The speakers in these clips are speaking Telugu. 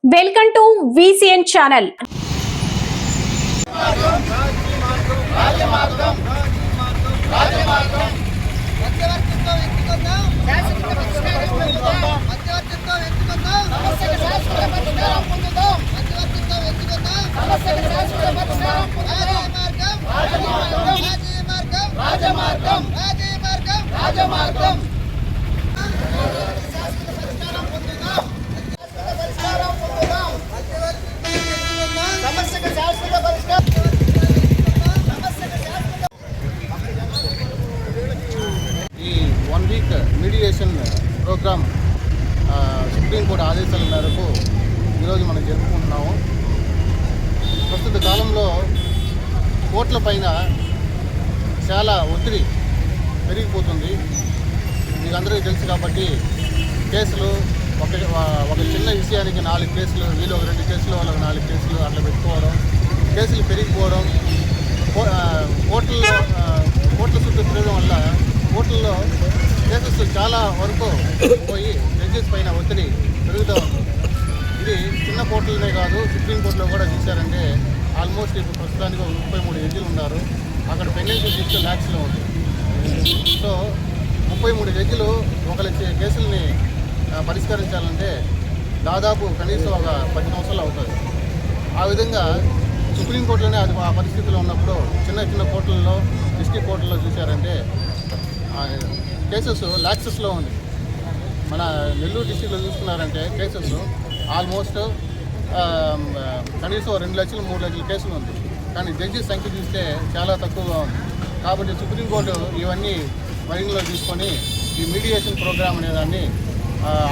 Welcome to VCN channel. ఈ 1 వీక్ మీడియేషన్ ప్రోగ్రామ్ సుప్రీంకోర్టు ఆదేశాల మేరకు ఈరోజు మనం జరుపుకుంటున్నాము. ప్రస్తుత కాలంలో కోర్టుల పైన చాలా ఒత్తిడి పెరిగిపోతుంది. మీకు అందరికీ తెలుసు కాబట్టి కేసులు ఒక చిన్న విషయానికి 4 కేసులు, వీళ్ళు ఒక 2 కేసులు, వాళ్ళకి 4 కేసులు అట్లా పెట్టుకోవడం, కేసులు పెరిగిపోవడం, కోర్టుల చుట్టూ తిరగడం వల్ల కోర్టుల్లో కేసెస్ చాలా వరకు పోయి జడ్జెస్ పైన ఒత్తిడి పెరుగుతూ ఉంది. ఇది చిన్న కోర్టులనే కాదు, సుప్రీంకోర్టులో కూడా చూశారంటే ఆల్మోస్ట్ ఇప్పుడు ప్రస్తుతానికి 33 జడ్జిలు ఉన్నారు. అక్కడ పెండెన్సీ లిస్ట్ ల్యాక్స్లో ఉంది. సో 33 జడ్జిలు ఒకరి కేసుల్ని పరిష్కరించాలంటే దాదాపు కనీసం ఒక 10 సంవత్సరాలు అవుతుంది. ఆ విధంగా సుప్రీంకోర్టులోనే అది ఆ పరిస్థితిలో ఉన్నప్పుడు చిన్న కోర్టుల్లో, డిస్ట్రిక్ట్ కోర్టుల్లో చూశారంటే కేసెస్ ల్యాక్సెస్లో ఉంది. మన నెల్లూరు డిస్ట్రిక్ట్లో చూసుకున్నారంటే కేసెస్ ఆల్మోస్ట్ కనీసం 2 లక్షలు 3 లక్షల కేసులు ఉంది. కానీ జడ్జెస్ సంఖ్య చూస్తే చాలా తక్కువగా ఉంది. కాబట్టి సుప్రీంకోర్టు ఇవన్నీ పరిగణలో తీసుకొని ఈ మీడియేషన్ ప్రోగ్రామ్ అనేదాన్ని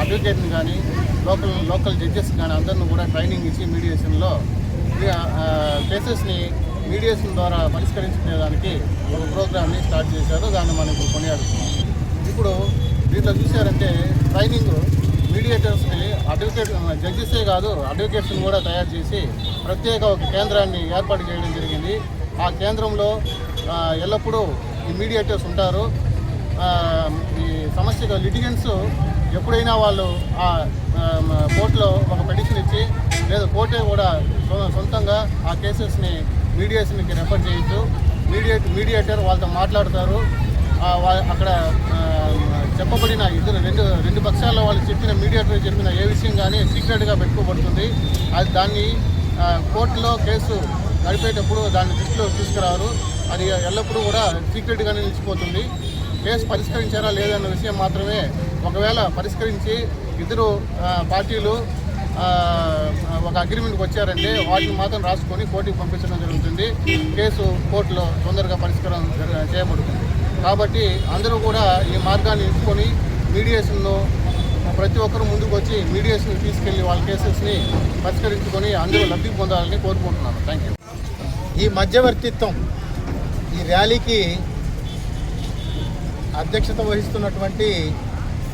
అడ్వకేట్ని కానీ లోకల్ జడ్జెస్ కానీ అందరిని కూడా ట్రైనింగ్ ఇచ్చి మీడియేషన్లో కేసెస్ని మీడియేషన్ ద్వారా పరిష్కరించుకునేదానికి ఒక ప్రోగ్రామ్ని స్టార్ట్ చేశారు. దాన్ని మనం ఇప్పుడు కొనియాడుతున్నాం. ఇప్పుడు దీంట్లో చూశారంటే ట్రైనింగ్ మీడియేటర్స్ని జడ్జెసే కాదు అడ్వకేట్స్ని కూడా తయారు చేసి ప్రత్యేక ఒక కేంద్రాన్ని ఏర్పాటు చేయడం జరిగింది. ఆ కేంద్రంలో ఎల్లప్పుడూ ఈ మీడియేటర్స్ ఉంటారు. ఈ సమస్యగా లిటిగెంట్స్ ఎప్పుడైనా వాళ్ళు ఆ కోర్టులో ఒక పిటిషన్ ఇచ్చి లేదా కోర్టే కూడా సొంతంగా ఆ కేసెస్ని మీడియేషన్కి రెఫర్ చేయొచ్చు. మీడియేటర్ వాళ్ళతో మాట్లాడతారు. అక్కడ చెప్పబడిన రెండు పక్షాల్లో వాళ్ళు చెప్పిన మీడియేటర్ చెప్పిన ఏ విషయం కానీ సీక్రెట్గా పెట్టుకోబడుతుంది. అది దాన్ని కోర్టులో కేసు గడిపేటప్పుడు దాన్ని దృష్టిలో తీసుకురారు. అది ఎల్లప్పుడూ కూడా సీక్రెట్గానే నిలిచిపోతుంది. కేసు పరిష్కరించారా లేదన్న విషయం మాత్రమే ఒకవేళ పరిష్కరించి ఇద్దరు పార్టీలు ఒక అగ్రిమెంట్కి వచ్చారంటే వాటిని మాత్రం రాసుకొని కోర్టుకి పంపించడం జరుగుతుంది. కేసు కోర్టులో తొందరగా పరిష్కారం చేయబడుతుంది. కాబట్టి అందరూ కూడా ఈ మార్గాన్ని ఎంచుకొని మీడియేషన్ను ప్రతి ఒక్కరు ముందుకు వచ్చి మీడియేషన్ తీసుకెళ్లి వాళ్ళ కేసెస్ని పరిష్కరించుకొని అందరూ లబ్ధి పొందాలని కోరుకుంటున్నాను. Thank you. ఈ మధ్యవర్తిత్వం ఈ ర్యాలీకి అధ్యక్షత వహిస్తున్నటువంటి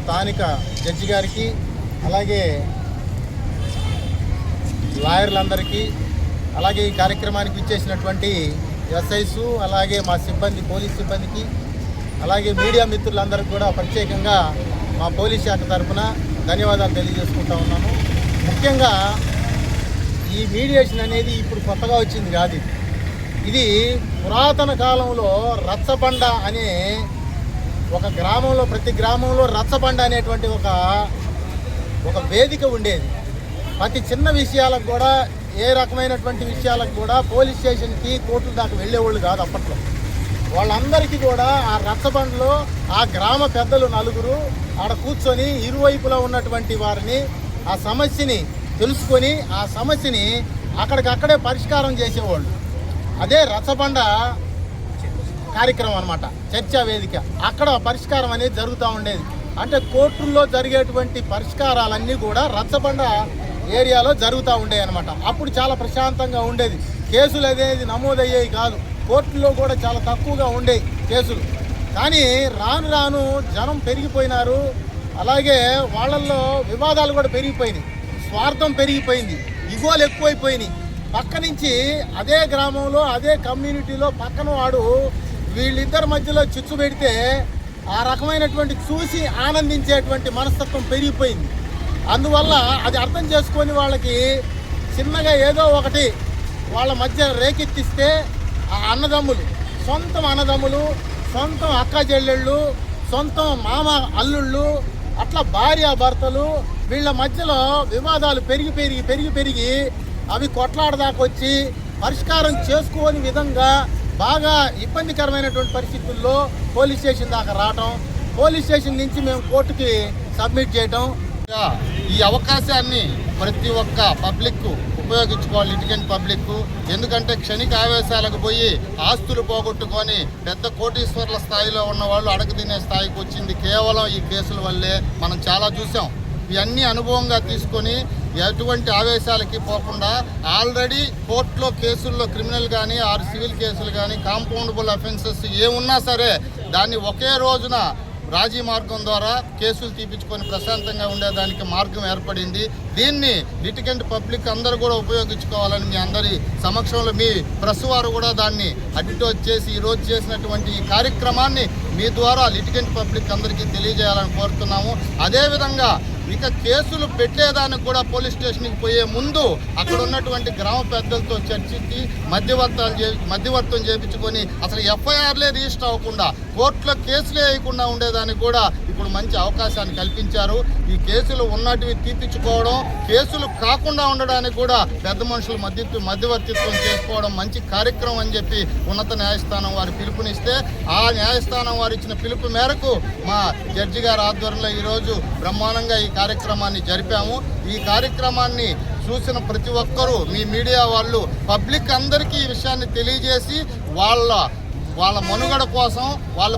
స్థానిక జడ్జి గారికి, అలాగే లాయర్లందరికీ, అలాగే ఈ కార్యక్రమానికి ఇచ్చేసినటువంటి ఎస్ఐస్, అలాగే మా సిబ్బంది, పోలీస్ సిబ్బందికి, అలాగే మీడియా మిత్రులందరికీ కూడా ప్రత్యేకంగా మా పోలీస్ శాఖ తరఫున ధన్యవాదాలు తెలియజేసుకుంటా ఉన్నాము. ముఖ్యంగా ఈ మీడియేషన్ అనేది ఇప్పుడు కొత్తగా వచ్చింది కాదు. ఇది పురాతన కాలంలో రచ్చబండ అనే ఒక గ్రామంలో, ప్రతి గ్రామంలో రచ్చబండ అనేటువంటి ఒక వేదిక ఉండేది. ప్రతి చిన్న విషయాలకు కూడా, ఏ రకమైనటువంటి విషయాలకు కూడా పోలీస్ స్టేషన్కి, కోర్టుల దాకా వెళ్ళేవాళ్ళు కాదు అప్పట్లో. వాళ్ళందరికీ కూడా ఆ రచ్చబండలో ఆ గ్రామ పెద్దలు నలుగురు ఆడ కూర్చొని ఇరువైపులా ఉన్నటువంటి వారిని ఆ సమస్యని తెలుసుకొని ఆ సమస్యని అక్కడికక్కడే పరిష్కారం చేసేవాళ్ళు. అదే రచ్చబండ కార్యక్రమం అన్నమాట, చర్చా వేదిక. అక్కడ పరిష్కారం అనేది జరుగుతూ ఉండేది. అంటే కోర్టుల్లో జరిగేటువంటి పరిష్కారాలన్నీ కూడా రచ్చబండ ఏరియాలో జరుగుతూ ఉండేవి అనమాట. అప్పుడు చాలా ప్రశాంతంగా ఉండేది. కేసులు అనేది నమోదయ్యేవి కాదు. కోర్టుల్లో కూడా చాలా తక్కువగా ఉండేవి కేసులు. కానీ రాను రాను జనం పెరిగిపోయినారు. అలాగే వాళ్ళల్లో వివాదాలు కూడా పెరిగిపోయినాయి, స్వార్థం పెరిగిపోయింది, ఇగోలు ఎక్కువైపోయినాయి. పక్క నుంచి అదే గ్రామంలో, అదే కమ్యూనిటీలో పక్కన వాడు వీళ్ళిద్దరి మధ్యలో చిచ్చు పెడితే ఆ రకమైనటువంటి చూసి ఆనందించేటువంటి మనస్తత్వం పెరిగిపోయింది. అందువల్ల అది అర్థం చేసుకొని వాళ్ళకి చిన్నగా ఏదో ఒకటి వాళ్ళ మధ్య రేకెత్తిస్తే ఆ అన్నదమ్ములు, సొంతం అక్క చెల్లెళ్ళు, సొంతం మామ అల్లుళ్ళు, అట్లా భార్యాభర్తలు, వీళ్ళ మధ్యలో వివాదాలు పెరిగి అవి కొట్లాడదాకా వచ్చి పరిష్కారం చేసుకోని విధంగా బాగా ఇబ్బందికరమైనటువంటి పరిస్థితుల్లో పోలీస్ స్టేషన్ దాకా రావటం, పోలీస్ స్టేషన్ నుంచి మేము కోర్టుకి సబ్మిట్ చేయటం. ఈ అవకాశాన్ని ప్రతి ఒక్క పబ్లిక్ ఉపయోగించుకోవాలి, లిటిగెంట్ పబ్లిక్. ఎందుకంటే క్షణిక ఆవేశాలకు పోయి ఆస్తులు పోగొట్టుకొని పెద్ద కోటీశ్వర్ల స్థాయిలో ఉన్న వాళ్ళు అడగదినే స్థాయికి వచ్చింది కేవలం ఈ కేసుల వల్లే. మనం చాలా చూసాం. ఇవన్నీ అనుభవంగా తీసుకొని ఎటువంటి ఆవేశాలకి పోకుండా ఆల్రెడీ కోర్టులో కేసుల్లో క్రిమినల్ కానీ ఆర్ సివిల్ కేసులు కానీ కాంపౌండబుల్ అఫెన్సెస్ ఏమున్నా సరే దాన్ని ఒకే రోజున రాజీ మార్గం ద్వారా కేసులు తీపించుకొని ప్రశాంతంగా ఉండేదానికి మార్గం ఏర్పడింది. దీన్ని లిటిగెంట్ పబ్లిక్ అందరూ కూడా ఉపయోగించుకోవాలని మీ అందరి సమక్షంలో మీ ప్రెస్ వారు కూడా దాన్ని అడ్వర్టైజ్ చేసి ఈరోజు చేసినటువంటి ఈ కార్యక్రమాన్ని మీ ద్వారా లిటిగెంట్ పబ్లిక్ అందరికీ తెలియజేయాలని కోరుతున్నాము. అదేవిధంగా ఇక కేసులు పెట్టేదానికి కూడా పోలీస్ స్టేషన్కి పోయే ముందు అక్కడ ఉన్నటువంటి గ్రామ పెద్దలతో చర్చించి మధ్యవర్తం చేయించుకొని అసలు ఎఫ్ఐఆర్లే రిజిస్టర్ అవ్వకుండా కోర్టులో కేసులే వేయకుండా ఉండేదానికి కూడా ఇప్పుడు మంచి అవకాశాన్ని కల్పించారు. ఈ కేసులు ఉన్నటివి తీపించుకోవడం, కేసులు కాకుండా ఉండడానికి కూడా పెద్ద మనుషులు మధ్యవర్తిత్వం చేసుకోవడం మంచి కార్యక్రమం అని చెప్పి ఉన్నత న్యాయస్థానం వారు పిలుపునిస్తే ఆ న్యాయస్థానం వారు ఇచ్చిన పిలుపు మేరకు మా జడ్జి గారి ఆధ్వర్యంలో ఈరోజు బ్రహ్మాండంగా ఈ కార్యక్రమాన్ని జరిపాము. ఈ కార్యక్రమాన్ని చూసిన ప్రతి ఒక్కరూ మీ మీడియా వాళ్ళు పబ్లిక్ అందరికీ ఈ విషయాన్ని తెలియజేసి వాళ్ళ మనుగడ కోసం వాళ్ళ